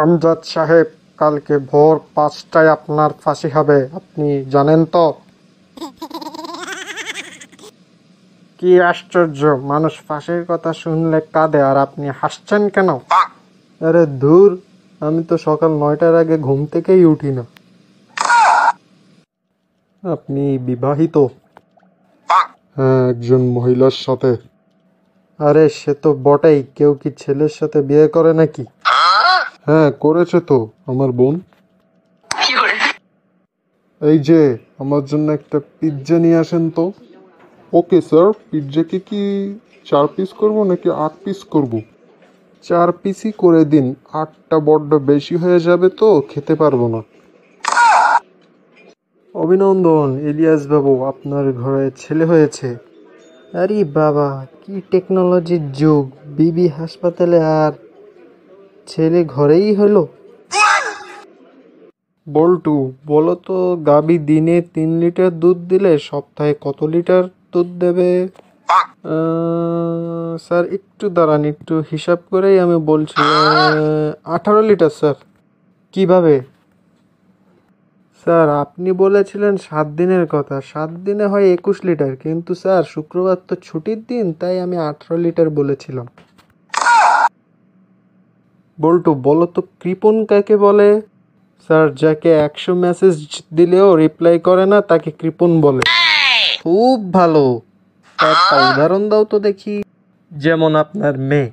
আমজাদ সাহেব, কালকে ভোর ৫টায় আপনার ফাঁসি হবে, আপনি জানেন তো? কি আশ্চর্য, মানুষ ফাঁসির কথা শুনলে কাঁদে আর আপনি হাসছেন কেন? আরে ধুর, আমি তো সকাল ৯টার আগে ঘুম থেকেই উঠি না। আপনি বিবাহিত? হ্যাঁ, একজন মহিলার সাথে। আরে সে তো বটেই, কেউ কি ছেলের সাথে বিয়ে করে নাকি? হ্যাঁ, করেছে তো, আমার বোন। এই যে, আমার জন্য একটা পিৎজা নিয়ে আসেন তো। ওকে স্যার, পিৎজাকে কি 4 পিস করব নাকি 8 পিস করব? 4 পিসই করে দিন, 8টা বড্ড বেশি হয়ে যাবে তো, খেতে পারবো না। অভিনন্দন ইলিয়াস বাবু, আপনার ঘরে ছেলে হয়েছে। আরে বাবা, কি টেকনোলজির যুগ! বিবি হাসপাতালে আর ছেলে ঘরেই হলো। বল্টু, বলো তো, গাভী দিনে 3 লিটার দুধ দিলে সপ্তাহে কত লিটার দুধ দেবে? স্যার একটু দাঁড়ান, একটু হিসাব করেই আমি বলছি। 18 লিটার স্যার। কিভাবে? স্যার আপনি বলেছিলেন 7 দিনের কথা, 7 দিনে হয় 21 লিটার, কিন্তু স্যার শুক্রবার তো ছুটির দিন, তাই আমি 18 লিটার বলেছিলাম। বল্টু, বলো তো কৃপণ কাকে বলে? স্যার, যাকে 100 মেসেজ দিলেও রিপ্লাই করে না তাকে কৃপণ বলে। খুব ভালো, একটা উদাহরণ দাও তো দেখি। যেমন আপনার মেয়ে।